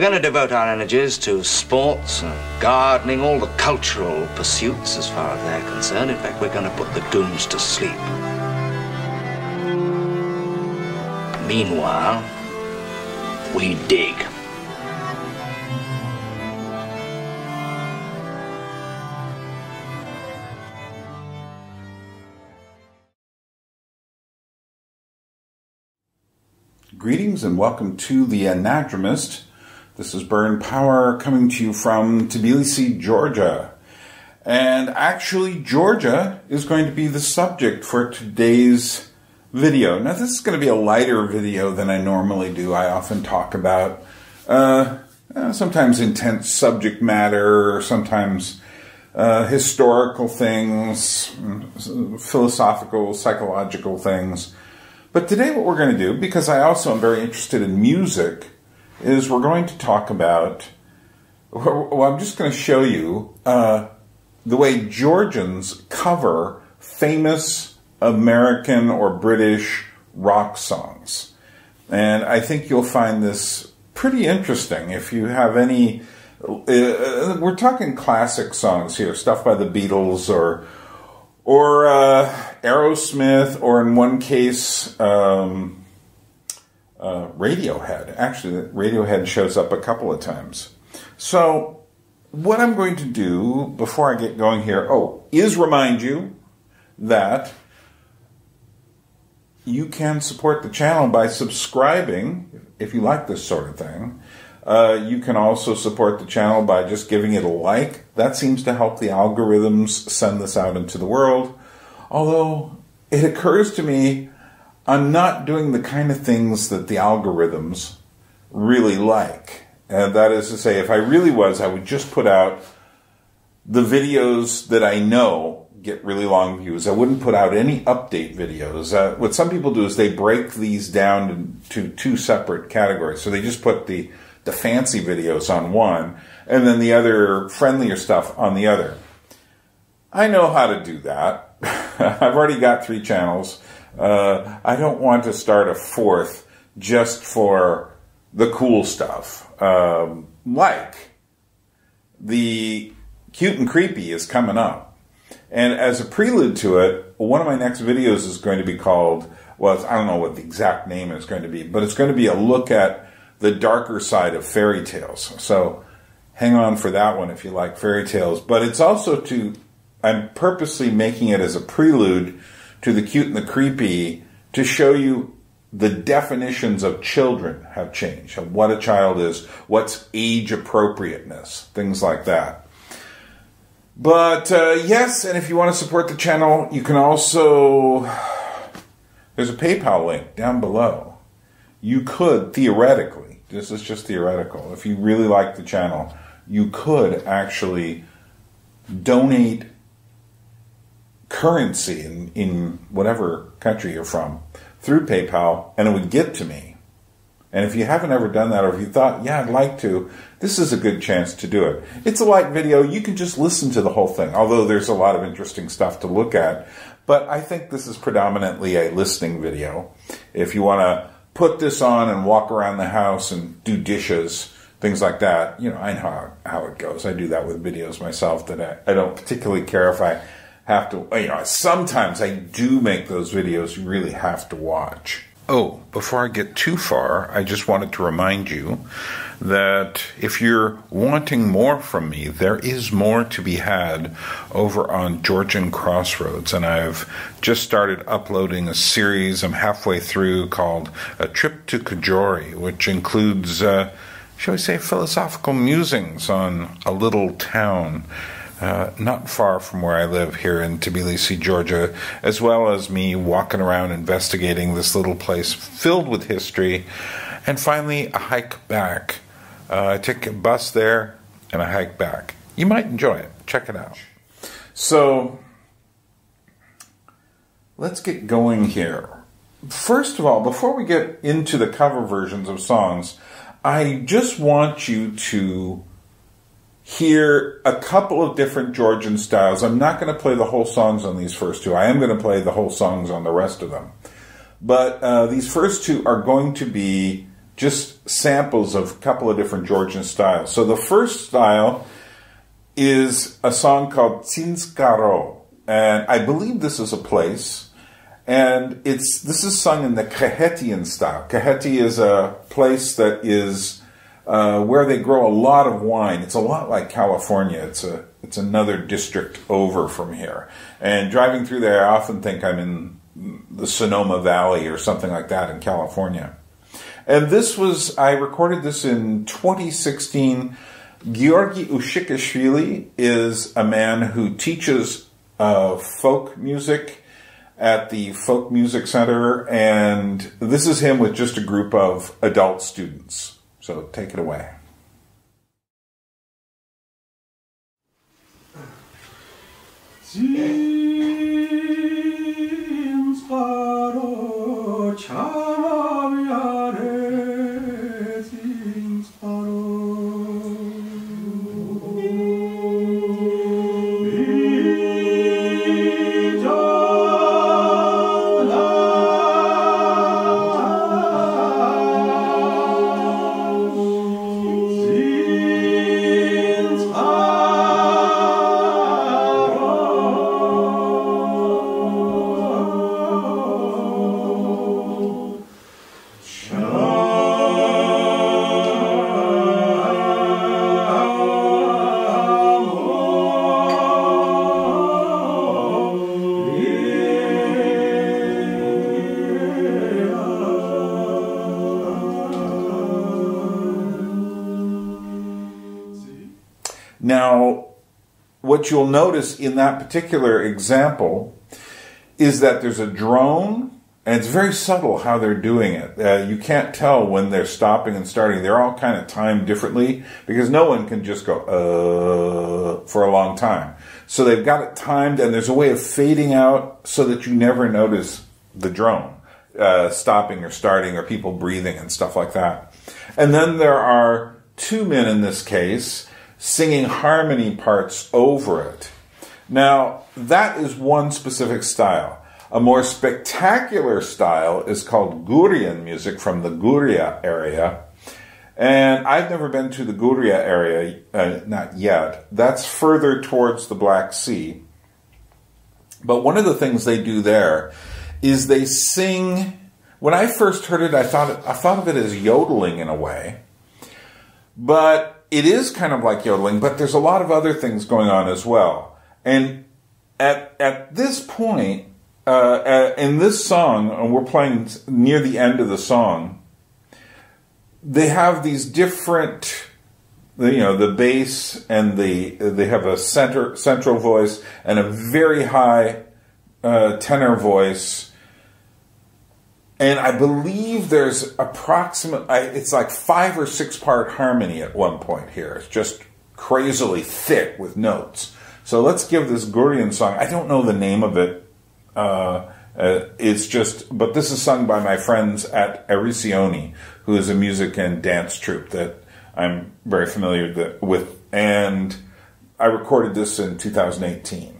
going to devote our energies to sports and gardening, all the cultural pursuits as far as they're concerned. In fact, we're going to put the goons to sleep. Meanwhile, we dig. Greetings and welcome to the Anadromous. This is Burn Power coming to you from Tbilisi, Georgia. And actually, Georgia is going to be the subject for today's video. Now, this is going to be a lighter video than I normally do. I often talk about sometimes intense subject matter, or sometimes historical things, philosophical, psychological things. But today what we're going to do, because I also am very interested in music, is we're going to talk about, well, I'm just going to show you the way Georgians cover famous American or British rock songs. And I think you'll find this pretty interesting. If you have any, we're talking classic songs here, stuff by the Beatles or Aerosmith, or in one case, Radiohead. Actually, Radiohead shows up a couple of times. So, what I'm going to do before I get going here, is remind you that you can support the channel by subscribing, if you like this sort of thing. You can also support the channel by just giving it a like. That seems to help the algorithms send this out into the world. Although, it occurs to me, I'm not doing the kind of things that the algorithms really like. And that is to say, if I really was, I would just put out the videos that I know get really long views. I wouldn't put out any update videos. What some people do is they break these down into two separate categories. So they just put the fancy videos on one, and then the other friendlier stuff on the other. I know how to do that. I've already got 3 channels. I don't want to start a 4th just for the cool stuff. Like the Cute and Creepy is coming up. And as a prelude to it, one of my next videos is going to be called, well, I don't know what the exact name is going to be, but it's going to be a look at the darker side of fairy tales. So hang on for that one if you like fairy tales. But it's also I'm purposely making it as a prelude to the Cute and the Creepy to show you the definitions of children have changed, of what a child is, what's age appropriateness, things like that. But yes, and if you want to support the channel, you can also, there's a PayPal link down below. You could, theoretically, this is just theoretical, if you really like the channel, you could actually donate currency in whatever country you're from through PayPal, and it would get to me. And if you haven't ever done that, or if you thought, yeah, I'd like to, this is a good chance to do it. It's a light video. You can just listen to the whole thing, although there's a lot of interesting stuff to look at. But I think this is predominantly a listening video. If you want to put this on and walk around the house and do dishes, things like that, you know, I know how it goes. I do that with videos myself, that I don't particularly care if I have to, you know, sometimes I do make those videos you really have to watch. Oh, before I get too far, I just wanted to remind you that if you're wanting more from me, there is more to be had over on Georgian Crossroads, and I've just started uploading a series I'm halfway through called A Trip to Kajori, which includes, shall we say, philosophical musings on a little town not far from where I live here in Tbilisi, Georgia, as well as me walking around investigating this little place filled with history, and finally a hike back. I take a bus there and I hike back. You might enjoy it. Check it out. So, let's get going here. First of all, before we get into the cover versions of songs, I just want you to hear a couple of different Georgian styles. I'm not going to play the whole songs on these first 2. I am going to play the whole songs on the rest of them. But these first 2 are going to be just samples of a couple of different Georgian styles. So the first style is a song called Tsinskaro, and I believe this is a place, and this is sung in the Khehetian style. Kheheti is a place that is where they grow a lot of wine. It's a lot like California. It's another district over from here. And driving through there, I often think I'm in the Sonoma Valley or something like that in California. And I recorded this in 2016. Georgi Ushikashvili is a man who teaches folk music at the Folk Music Center, and this is him with just a group of adult students. So take it away. Now, what you'll notice in that particular example is that there's a drone, and it's very subtle how they're doing it. You can't tell when they're stopping and starting. They're all kind of timed differently because no one can just go, for a long time. So they've got it timed, and there's a way of fading out so that you never notice the drone stopping or starting or people breathing and stuff like that. And then there are two men in this case singing harmony parts over it. Now, that is one specific style. A more spectacular style is called Gurian music from the Guria area. And I've never been to the Guria area, not yet. That's further towards the Black Sea. But one of the things they do there is they sing. When I first heard it, I thought of it as yodeling in a way. But it is kind of like yodeling, but there's a lot of other things going on as well. And at this point, in this song, and we're playing near the end of the song, they have these different, the bass, and they have a central voice and a very high tenor voice. And I believe there's it's like 5 or 6 part harmony at one point here. It's just crazily thick with notes. So let's give this Gurian song, I don't know the name of it. But this is sung by my friends at Erisioni, who is a music and dance troupe that I'm very familiar with. And I recorded this in 2018.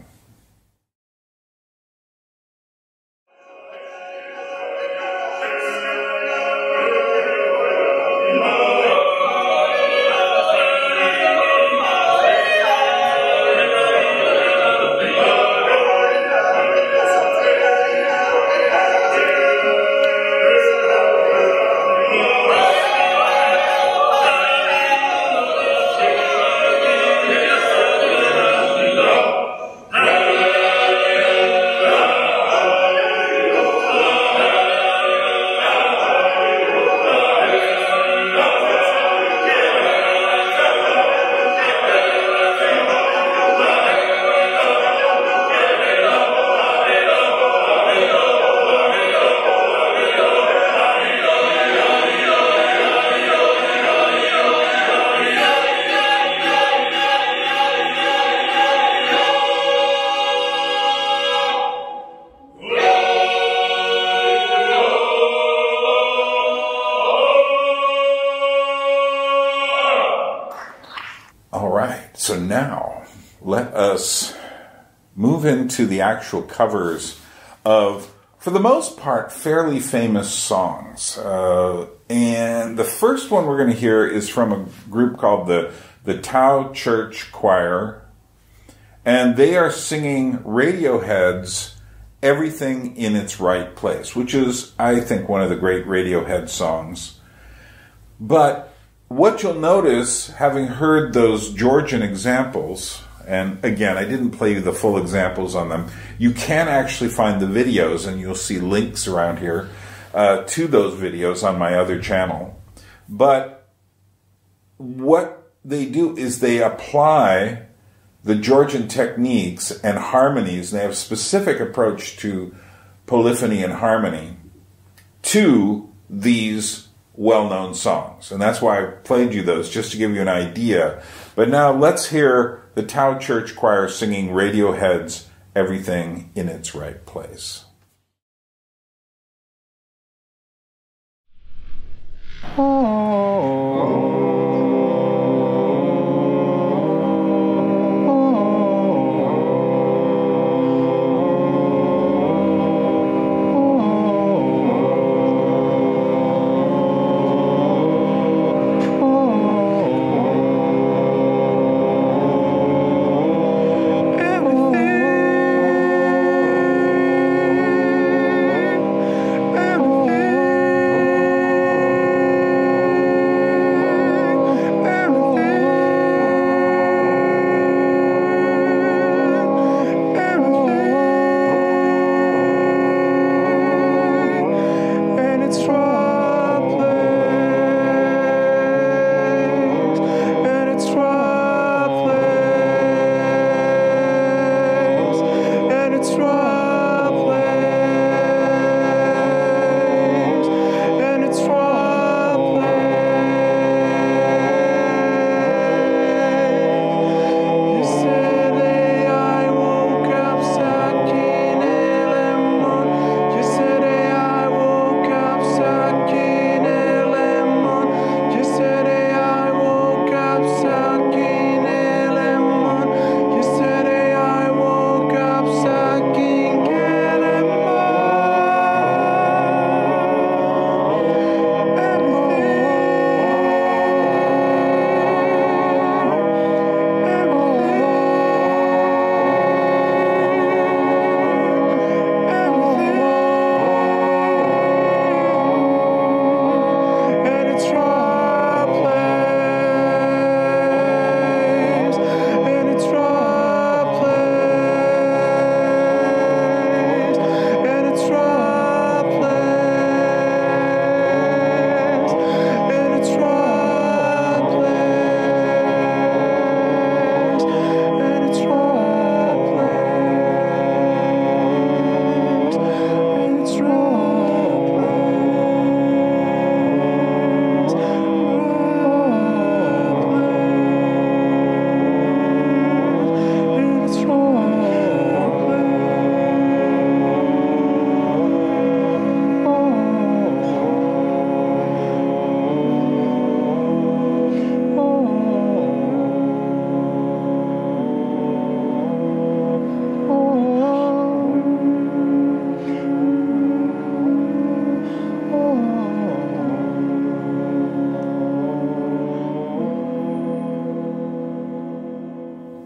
So now, let us move into the actual covers of for the most part, fairly famous songs. And the first one we're going to hear is from a group called the Tao Church Choir. And they are singing Radiohead's Everything in Its Right Place, which is, I think, one of the great Radiohead songs. But what you'll notice, having heard those Georgian examples, and again, I didn't play you the full examples on them, you can actually find the videos, and you'll see links around here to those videos on my other channel. But what they do is they apply the Georgian techniques and harmonies, and they have a specific approach to polyphony and harmony to these well-known songs. And that's why I played you those, just to give you an idea. But now let's hear the Tao Church Choir singing Radiohead's Everything in Its Right Place.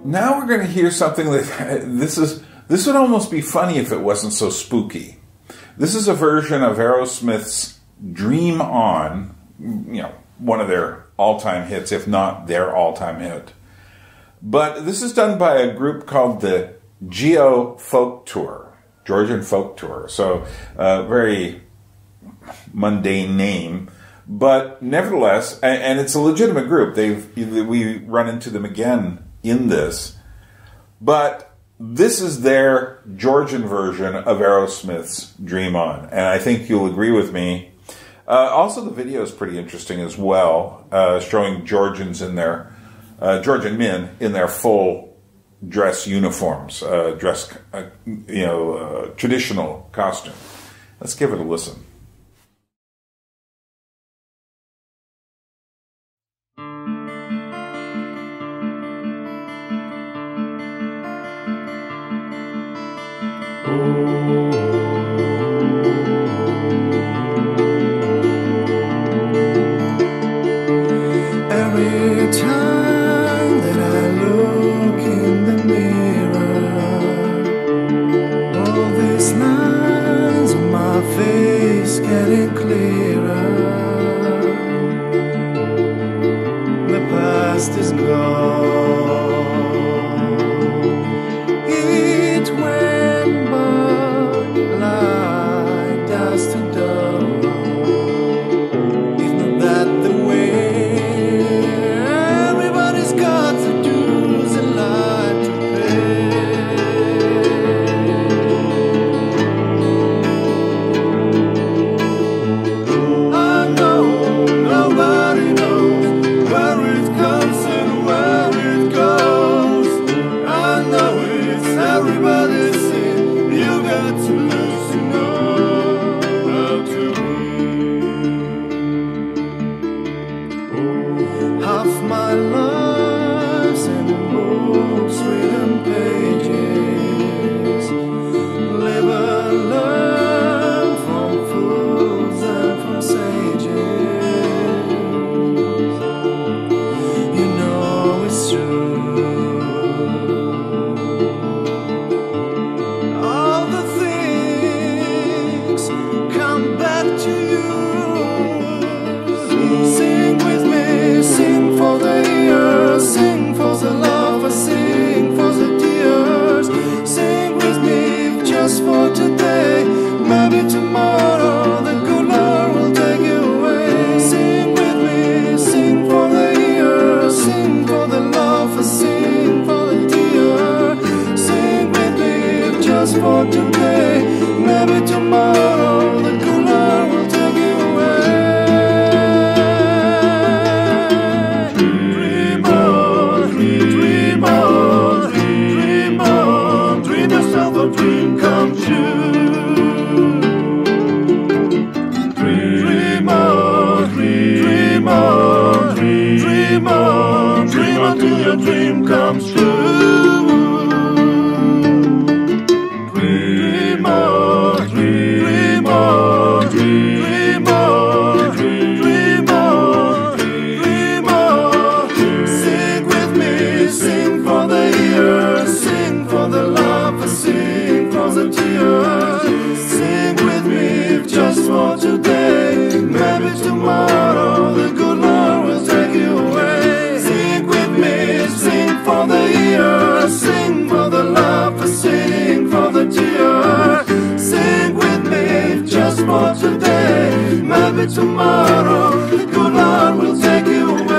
Now we're going to hear something that this would almost be funny if it wasn't so spooky. This is a version of Aerosmith's Dream On, one of their all-time hits, if not their all-time hit. But this is done by a group called the Geo Folk Tour, Georgian Folk Tour. So very mundane name, but nevertheless, and it's a legitimate group. We run into them again in this, but this is their Georgian version of Aerosmith's Dream On, and I think you'll agree with me. Also, the video is pretty interesting as well, showing Georgian men in their full dress uniforms, traditional costume. Let's give it a listen. just for today. Maybe tomorrow the good Lord will take you away. Dream on, dream on, dream on, dream yourself a dream come true. Dream on, dream on, dream on, dream until your dream comes true. Dream on, dream on, dream on, dream on, dream on. Sing with me, sing for the ears, sing for the laughter, sing for the tears. Sing with me just for today. Maybe tomorrow the good Lord will take you away. Sing with me, sing for the ears, sing for the laughter, sing for the tears. Sing with me just for today. Maybe tomorrow the good Lord will take you away.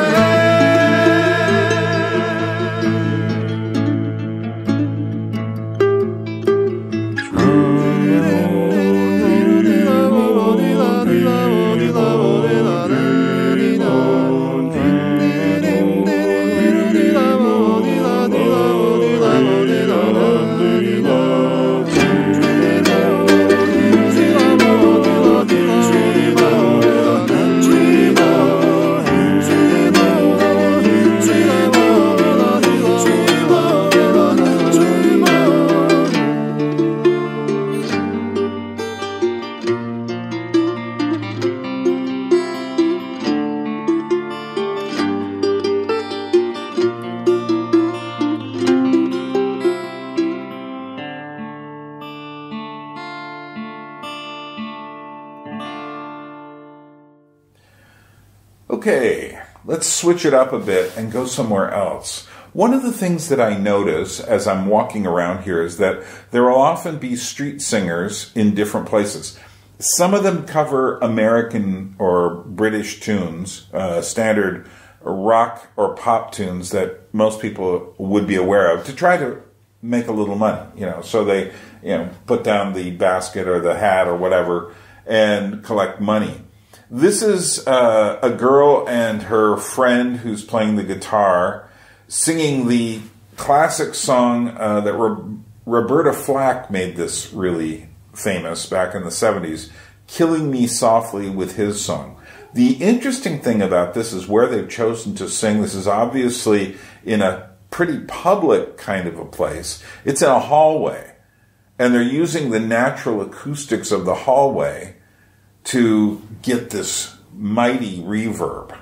Okay, let's switch it up a bit and go somewhere else. One of the things that I notice as I'm walking around here is that there will often be street singers in different places. Some of them cover American or British tunes, standard rock or pop tunes that most people would be aware of, to try to make a little money, so they, put down the basket or the hat or whatever and collect money. This is a girl and her friend who's playing the guitar, singing the classic song that Roberta Flack made this really famous back in the 70s, Killing Me Softly with his song. The interesting thing about this is where they've chosen to sing. This is obviously in a pretty public kind of a place. It's in a hallway, and they're using the natural acoustics of the hallway to get this mighty reverb.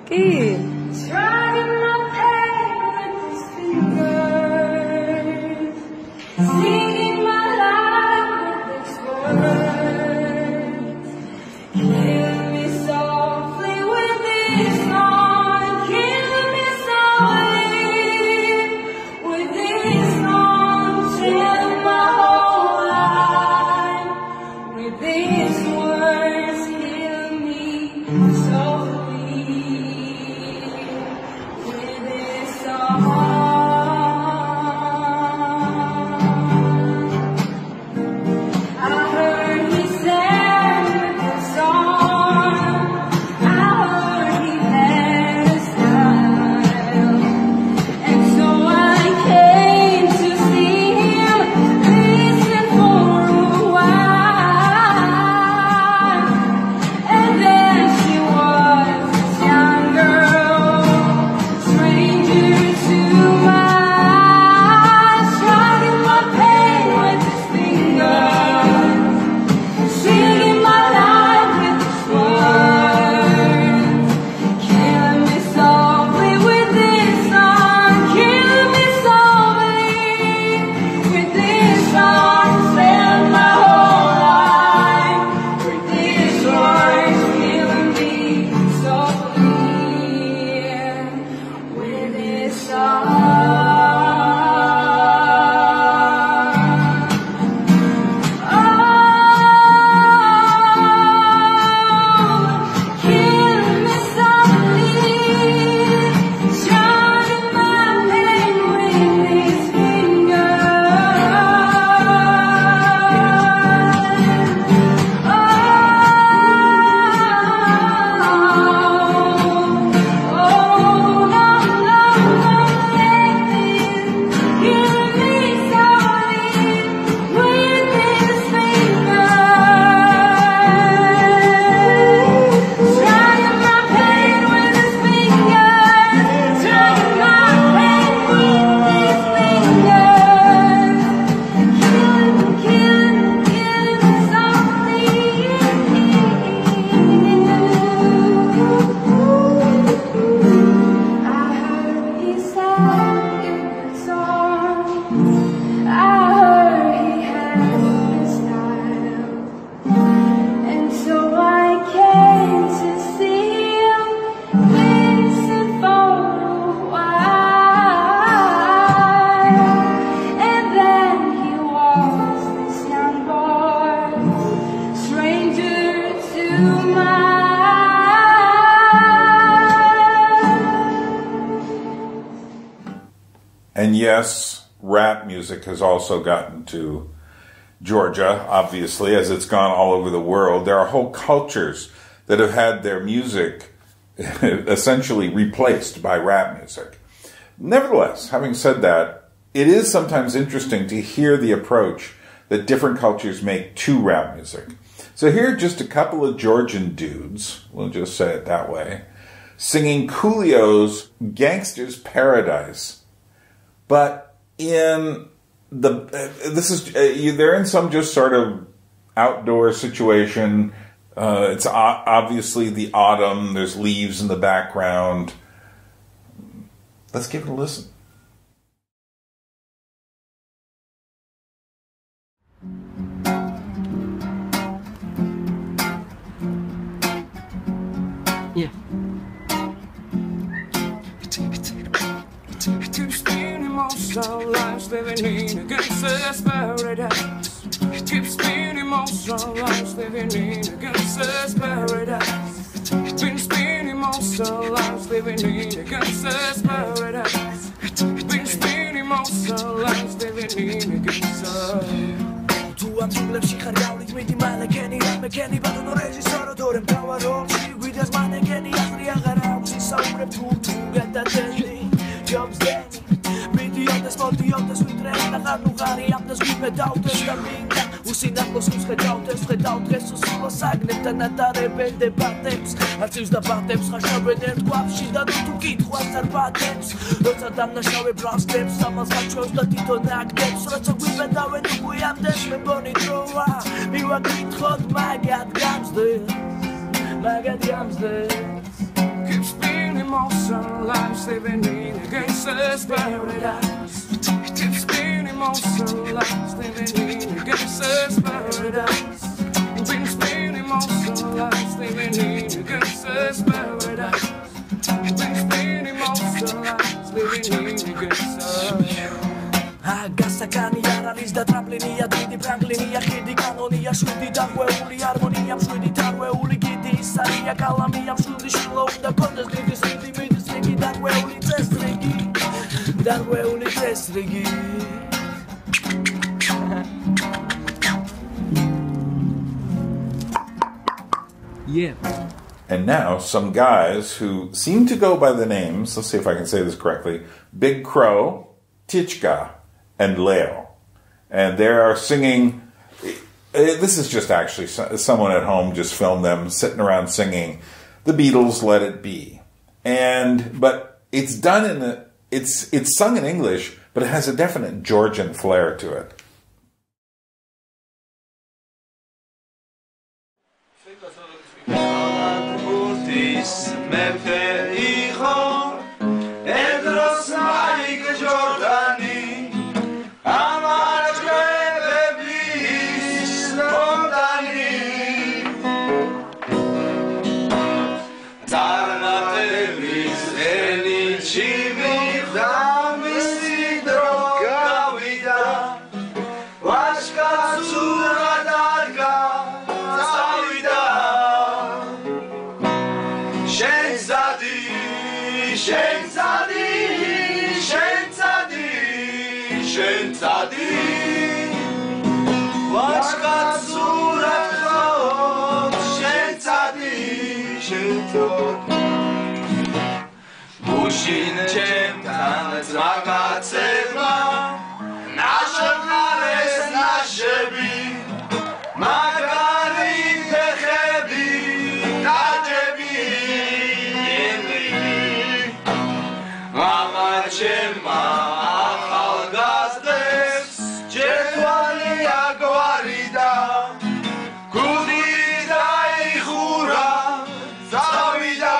Good. Singing my life with its words. Kill me softly with this song. Kill me softly with this song. Chill my whole life with these words. Kill me softly with this song. And then she was yes, rap music has also gotten to Georgia, obviously, as it's gone all over the world. There are whole cultures that have had their music essentially replaced by rap music. Nevertheless, having said that, it is sometimes interesting to hear the approach that different cultures make to rap music. So here are just a couple of Georgian dudes, we'll just say it that way, singing Coolio's Gangster's Paradise. But they're in some just sort of outdoor situation. It's obviously the autumn. There's leaves in the background. Let's give it a listen. Yeah. Keep spinning most our lives, living in a gangster's paradise. Keep spinning most our lives, living in a gangster's paradise. Been spinning most our lives, living in a gangster's paradise. Been spinning most our lives, living in a gangster's. Tu am ciągle przychariałych mi manekeni Mekeni badano reżyserem Cała rolci Widzisz manekeni Jak riagarał Ci saurem tu Gata teni Job zdeni Bidiotes Mordiotes Utrem Na harnu hari Am das gripe dautes Caminga Usinam los uns gedautes Gedautes Us ulo sagnem Tanata rebelde Batems Arcius da Batems Hashawe nerd Guapsi Da tu kit Huasar Batems Roca tam na szałe Blastems Sama zacząć Da tito nagdems Roca gripe dałem Nukujam des Boni troa, miła git hot, magad gamsdy, magad gamsdy. Keep spinning most our lives, living in a gangster's paradise. Keep spinning most our lives, living in a gangster's paradise. Been spinning most our lives, living in a gangster's paradise. Been spinning most our lives, living in a gangster's. Gasta caniara, lista tramplinia, tridi pranklinia, hidi canonia, shudi darwe uli, harmonia, shudi tarwe uli, gidi saria, calamia, shudi shilo, da contas, lidis, lidi, midis, ligi, darwe uli, testrigi, darwe uli, testrigi. Yeah. And now, some guys who seem to go by the names, let's see if I can say this correctly, Big Crow, Tichka, and Leo. And they are singing, this is just actually someone at home just filmed them sitting around singing the Beatles' Let It Be. But it's done it's sung in English, but it has a definite Georgian flair to it. Mushin chem tanec makacema Nasze nares naszebi Magari techebi Tajebi Yenri Mama chema Achal gazdes Chetwani agwarida Kudida i chura Zawida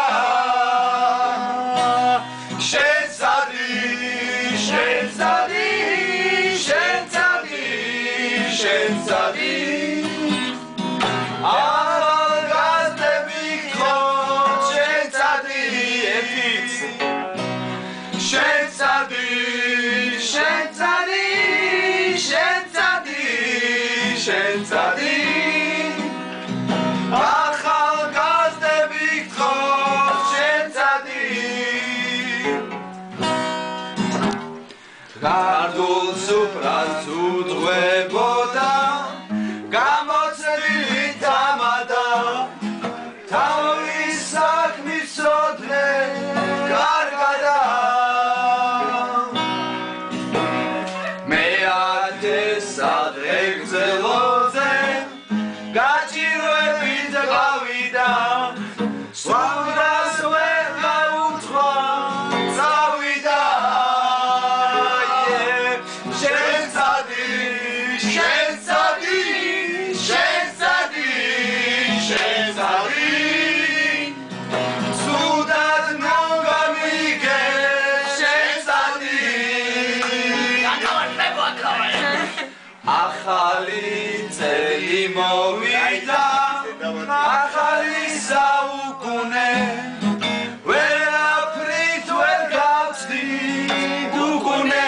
ქართულ სუფრას უდღვებოდა გამოცდილი თამადა თავის საქმის ოდნე კარგადა მე ათესად ეგზელოზე გაჭირვებით გავიდა სვამდას ვერ გაუთხვა წავიდა მოვიდა ახალი საუკუნე ვერაფრით ვერ გავწდით უკუნე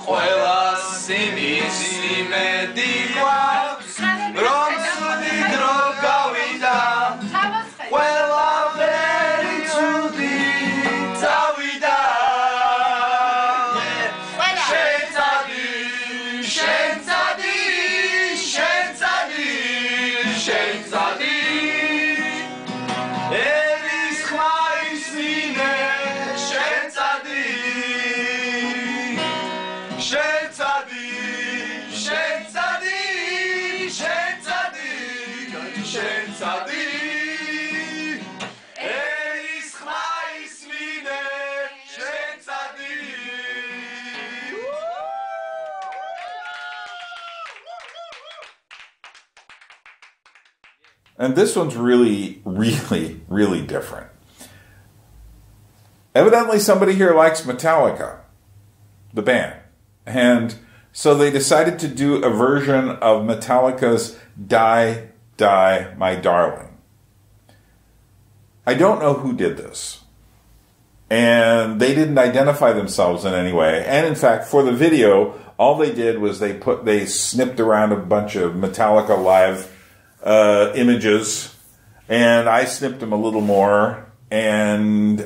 ყველას იმის იმედი გვაქვს რომ ცუდი დრო გავიდა ყველა ვერი ცუდი წავიდა And this one's really, really, really different. Evidently somebody here likes Metallica, the band. And so they decided to do a version of Metallica's Die, Die, My Darling. I don't know who did this. And they didn't identify themselves in any way. And in fact, for the video, all they did was they snipped around a bunch of Metallica live images, and I snipped them a little more and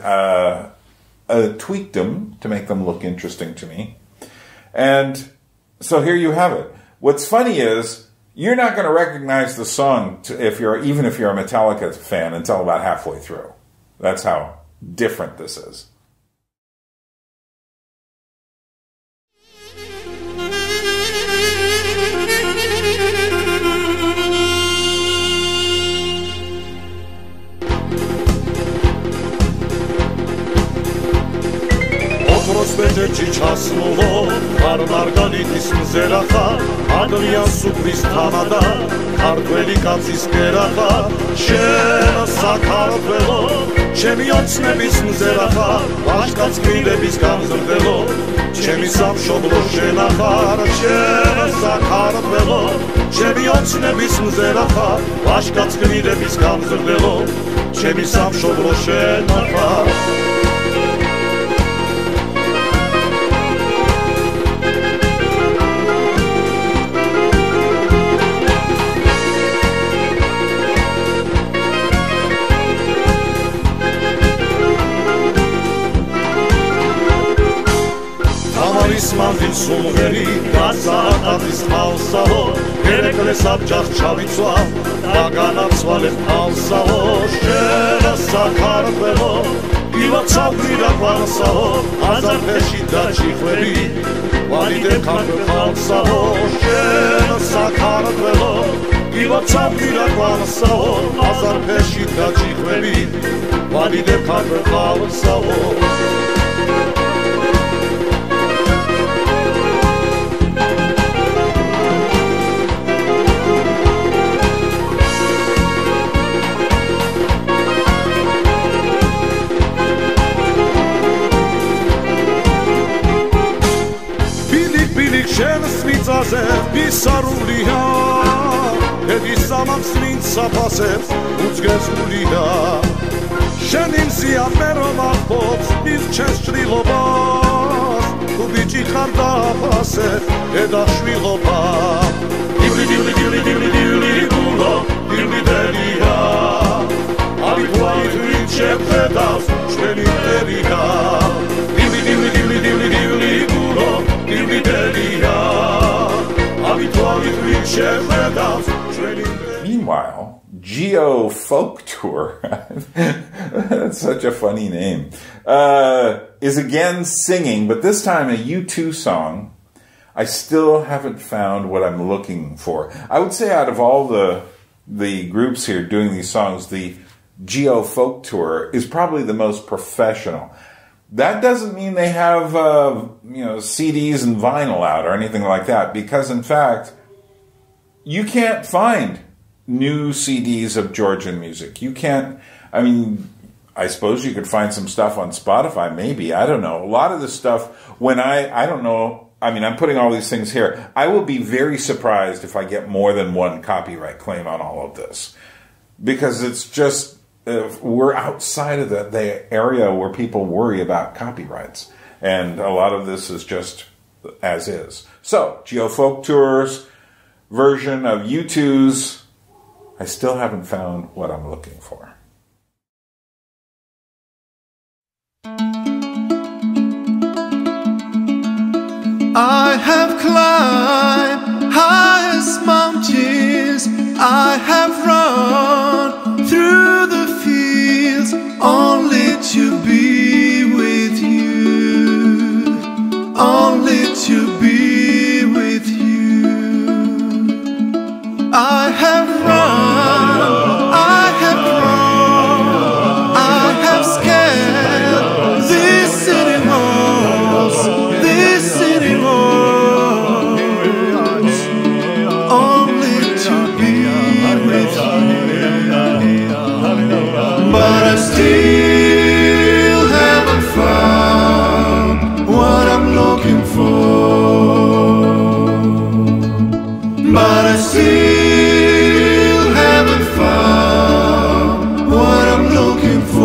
tweaked them to make them look interesting to me. And so here you have it. What's funny is you're not going to recognize the song even if you're a Metallica fan until about halfway through. That's how different this is. Sveđeći časnovo, ar margalitis mzeraha, Adrian supris tamada, Kartveli kacis keraha, Šena sakartvelo, Čemi ocnebis mzeraha, Vaškac krilebis gamzrdelo, Čemi sam šoblo ženaha, Šena sakartvelo, Čemi ocnebis mzeraha, Vaškac krilebis gamzrdelo, Čemi sam šoblo ženaha. Mandi sumgeri, gazaatis halsao, Herekles abjach chavitsva, Daganavsvalet halsao, Shena sakartvelo, Givatsavlira kvansao, Azarpeshi dachikhveli, Valide kartve halsao, Shena sakartvelo, Givatsavlira kvansao, Azarpeshi dachikhveli, Valide kartve halsao. Շենսվիծაზე բիսարուլիա Հետի սամամսլին սապասեց ուծգեզուլիա Շենին սիամերոմ աղբոց Միզ չես ճրիլոբաս Ու բիճի խանդապասեց Հետաշվի լոբա Դիվլի դիվլի դիվլի դիվլի դիվլի գուլո Դիվլի դելիա Ալի պուայի հույն չեպ հետավ Շվենի դելիա Geo Folk Tour, that's such a funny name, is again singing, but this time a U2 song. I still haven't found what I'm looking for. I would say out of all the groups here doing these songs, the Geo Folk Tour is probably the most professional. That doesn't mean they have CDs and vinyl out or anything like that, because in fact, you can't find new CDs of Georgian music. You can't, I suppose you could find some stuff on Spotify, maybe, I don't know. A lot of this stuff, when I don't know, I'm putting all these things here. I will be very surprised if I get more than one copyright claim on all of this. Because it's just, we're outside of the area where people worry about copyrights. And a lot of this is just as is. So, Geo Folk Tour's version of U2's, I still haven't found what I'm looking for. I have climbed highest mountains, I have run through the fields, only to be with you, only to be with you. I have run, I have grown, I have scaled these city walls, these city walls, only to be with you. But I still haven't found what I'm looking for. But I still haven't found what I'm looking for.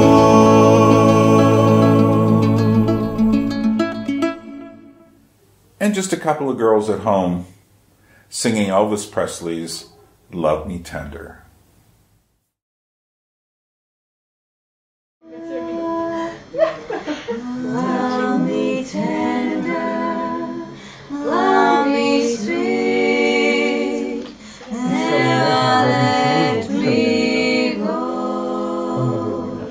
And just a couple of girls at home singing Elvis Presley's Love Me Tender. Love me tender, love me sweet, never let me go.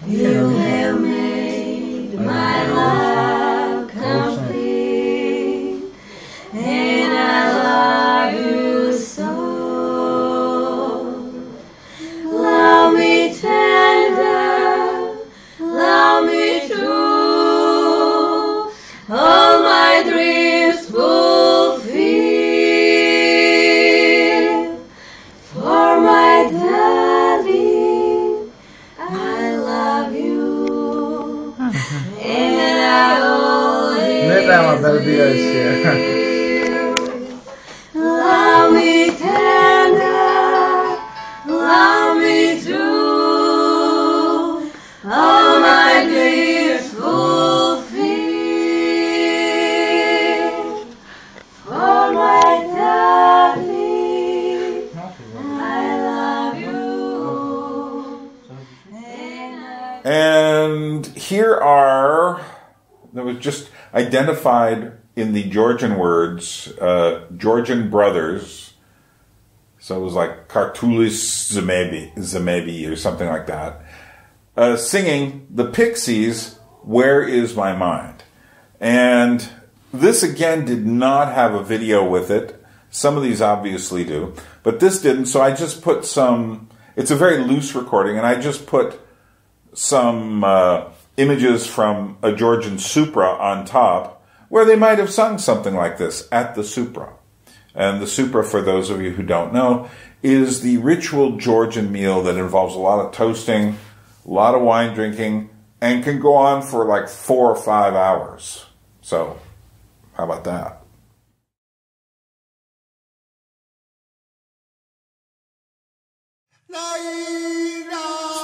You have made my life complete, and I love you so. Love me tender, love me true, all my dreams fulfill. For my darling, I love you, and I always will. Love me tender, love me true, all my dreams fulfill. For my darling, I love you, And here are, that was just identified in the Georgian words, Georgian brothers. So it was like Kartulis Zemebi or something like that. Singing the Pixies, Where Is My Mind? And this again did not have a video with it. Some of these obviously do, but this didn't, so I just put some, it's a very loose recording, and I just put some images from a Georgian Supra on top, where they might have sung something like this at the Supra. And the Supra, for those of you who don't know, is the ritual Georgian meal that involves a lot of toasting, a lot of wine drinking, and can go on for like 4 or 5 hours. So, how about that?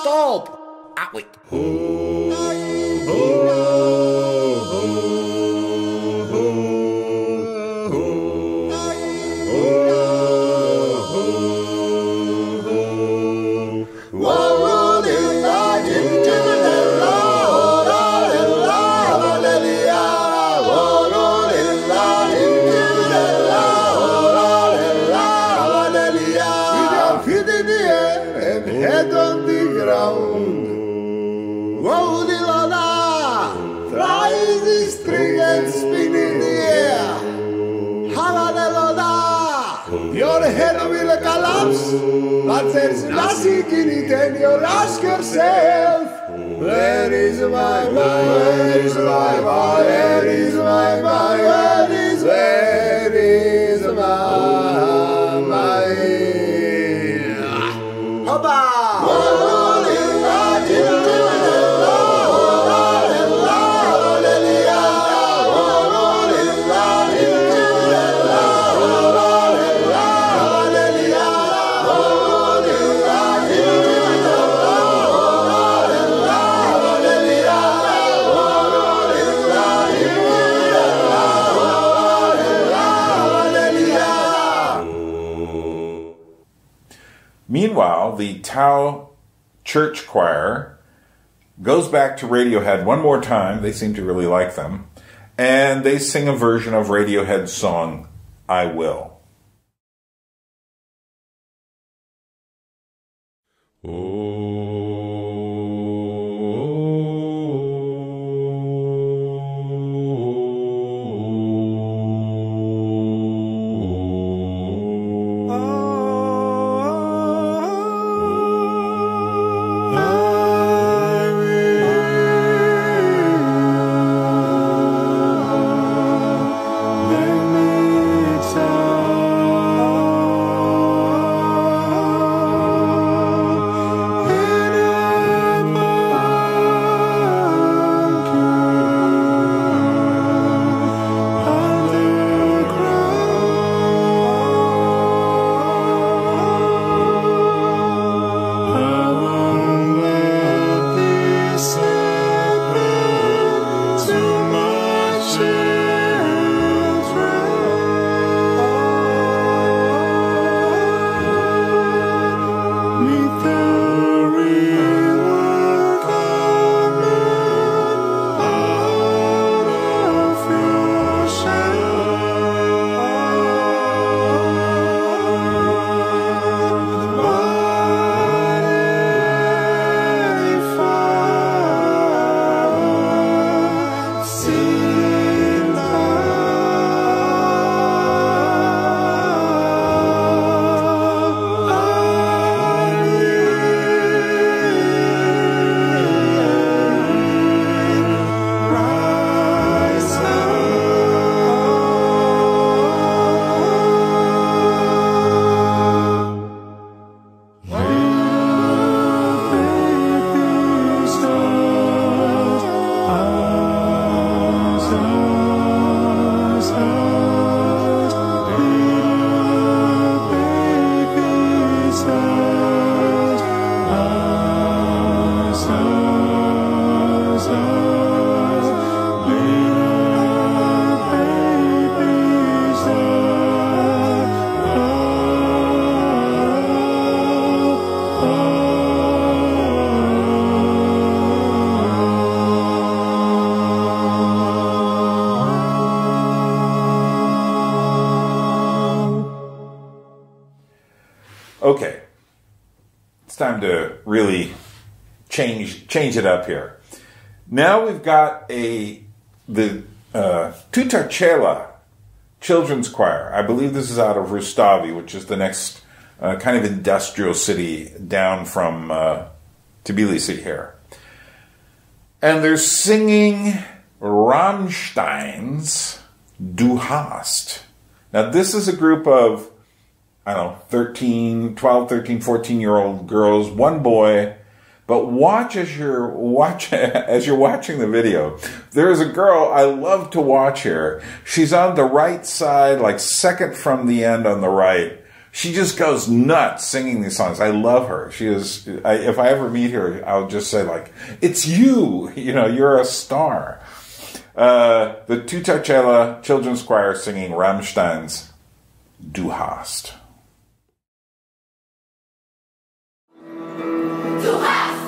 Stop! Ah, wait. Yeah. head on the ground. Whoa, the loda, try the string and spin in the air. Hala the loda, your head will collapse, but there's nothing in it, and you ask yourself, where is my mind? Where is my mind? Where is my mind? Where is my mind? Hoppa! Meanwhile, the Tao Church Choir goes back to Radiohead one more time. They seem to really like them. And they sing a version of Radiohead's song, I Will. Okay, it's time to really change it up here. Now we've got the Tutacela Children's Choir. I believe this is out of Rustavi, which is the next kind of industrial city down from Tbilisi here. And they're singing Rammstein's Du hast. Now this is a group of, I don't know, 12, 13, 14-year-old girls, one boy. But watch as you're watching the video. There is a girl I love to watch here. She's on the right side, like second from the end on the right. She just goes nuts singing these songs. I love her. She is. If I ever meet her, I'll just say like, "It's you. You know, you're a star." The Tutacela Children's Choir singing Rammstein's Du hast. Du hast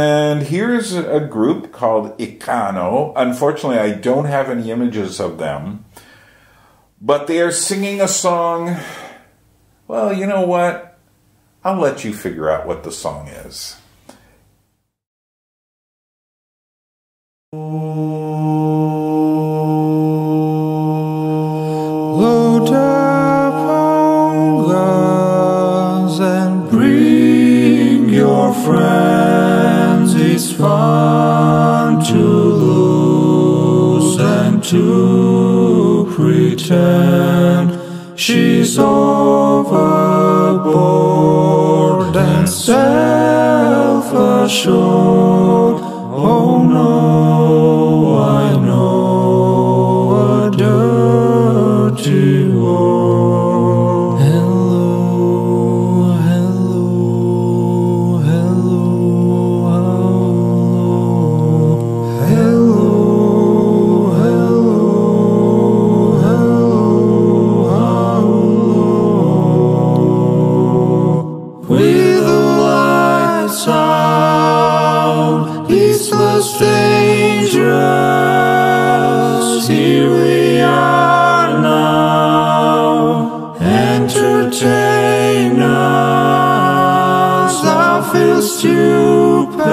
And here's a group called Ikano. Unfortunately, I don't have any images of them. But they are singing a song. Well, you know what? I'll let you figure out what the song is. Load up on guns and bring your friends. It's fun to lose and to pretend she's overboard and self-assured. Oh no, I know a dirty world. Hello, hello, hello, hello, hello, hello, hello. With the lights out, it's less dangerous. Here we are now. Entertain us. I feel stupid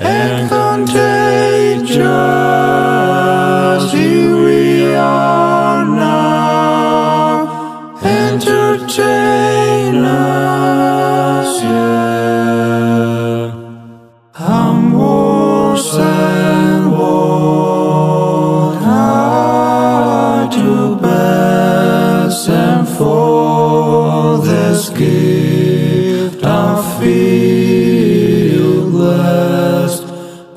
and contagious. Here we are now. Entertain us, yeah. I'm worse than what I do best, and for this gift I feel blessed.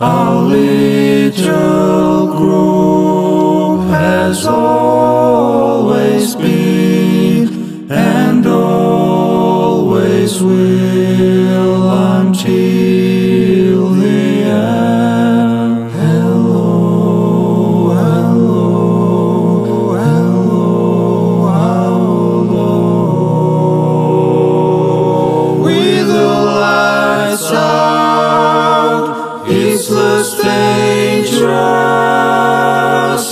Our little group has always been and always will until the end. Hello, hello, hello, hello. With the lights out, it's less dangerous.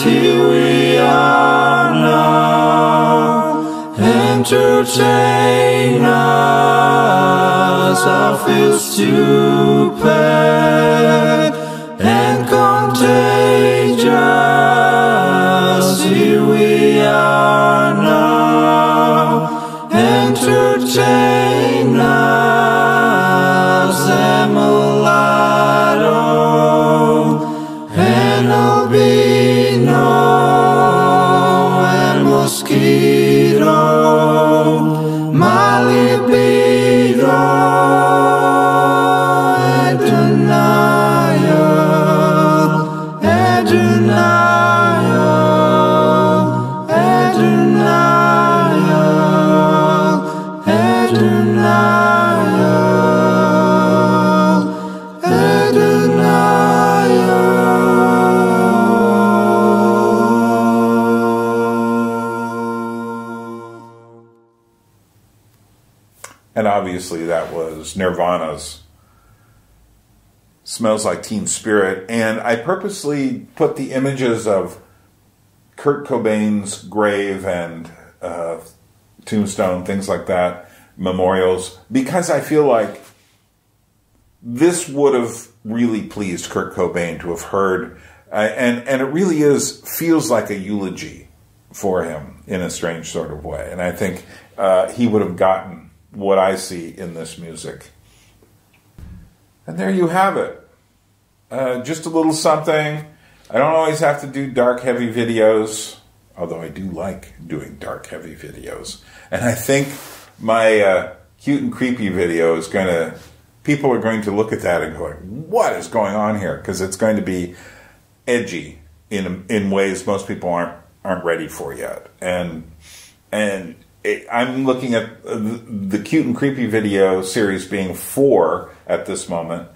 Here we are now. Entertain us. I feel stupid and contagious. Here we are now. Entertain us. And mulatto and albino and mosquito. My libido and denial, and denial, and denial, and denial, and denial. And obviously that was Nirvana's Smells Like Teen Spirit. And I purposely put the images of Kurt Cobain's grave and tombstone, things like that, memorials, because I feel like this would have really pleased Kurt Cobain to have heard, and it really feels like a eulogy for him in a strange sort of way. And I think he would have gotten what I see in this music. And there you have it. Just a little something. I don't always have to do dark, heavy videos, although I do like doing dark, heavy videos. And I think my cute and creepy video is people are going to look at that and go, what is going on here? Because it's going to be edgy in ways most people aren't ready for yet. And I'm looking at the cute and creepy video series being 4 at this moment.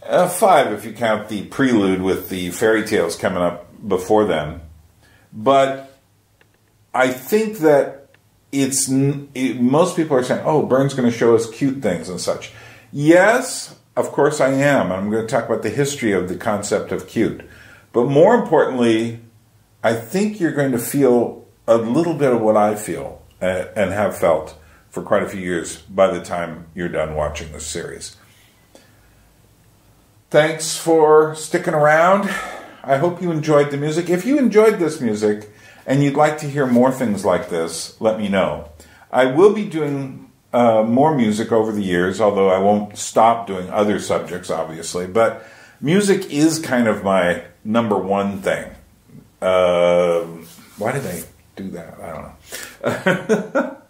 5 if you count the prelude with the fairy tales coming up before then. But I think that most people are saying, oh, Byrne's going to show us cute things and such. Yes, of course I am. I'm going to talk about the history of the concept of cute. But more importantly, I think you're going to feel a little bit of what I feel and have felt for quite a few years by the time you're done watching this series. Thanks for sticking around. I hope you enjoyed the music. If you enjoyed this music and you'd like to hear more things like this, let me know. I will be doing more music over the years, although I won't stop doing other subjects, obviously. But music is kind of my number one thing. Why did I do that? I don't know.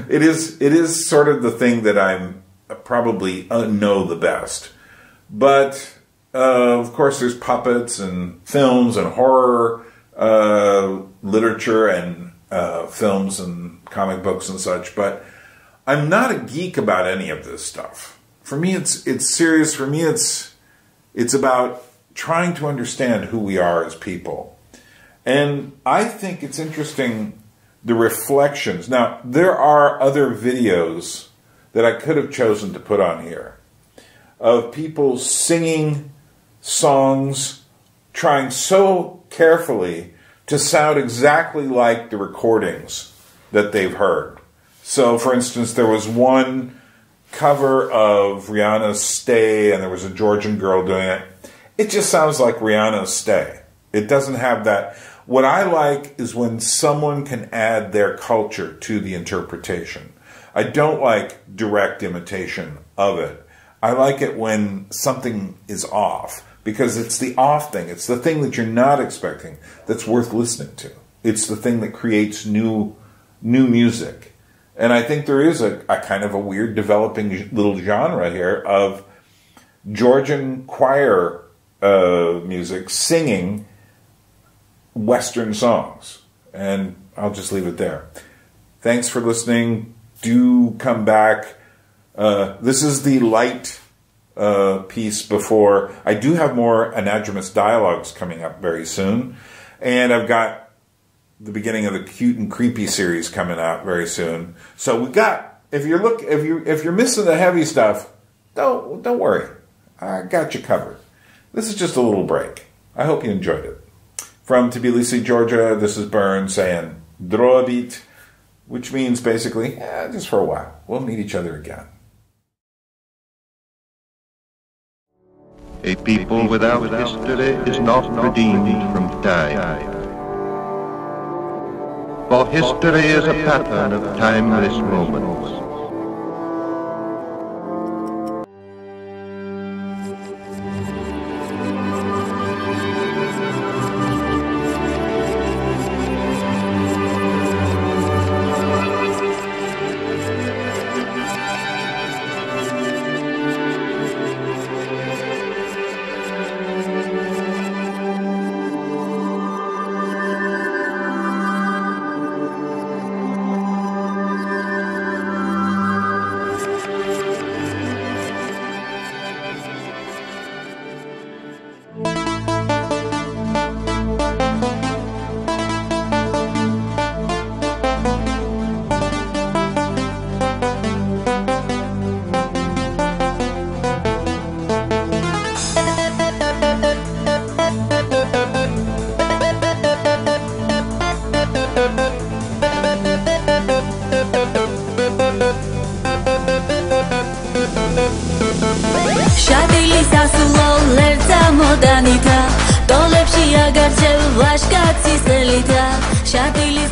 It is sort of the thing that I'm probably know the best. But, of course, there's puppets and films and horror literature and films and comic books and such. But I'm not a geek about any of this stuff. For me, it's serious. For me, it's about trying to understand who we are as people. And I think it's interesting, the reflections. Now, there are other videos that I could have chosen to put on here of people singing songs, trying so carefully to sound exactly like the recordings that they've heard. So, for instance, there was one cover of Rihanna's Stay, and there was a Georgian girl doing it. It just sounds like Rihanna's Stay. It doesn't have that. What I like is when someone can add their culture to the interpretation. I don't like direct imitation of it. I like it when something is off, because it's the off thing. It's the thing that you're not expecting that's worth listening to. It's the thing that creates new music. And I think there is a kind of a weird developing little genre here of Georgian choir music singing Western songs. And I'll just leave it there. Thanks for listening. Do come back. This is the light piece before. I do have more Anadromous dialogues coming up very soon. And I've got the beginning of the Cute and Creepy series coming out very soon. So we got, if you're missing the heavy stuff, don't worry. I got you covered. This is just a little break. I hope you enjoyed it. From Tbilisi, Georgia, this is Byrne saying Drobit, which means basically, just for a while. We'll meet each other again. A people without history is not redeemed from time. For history is a pattern of timeless moments. Danita, dolebshi agarchev vashkatsis elita, shatilis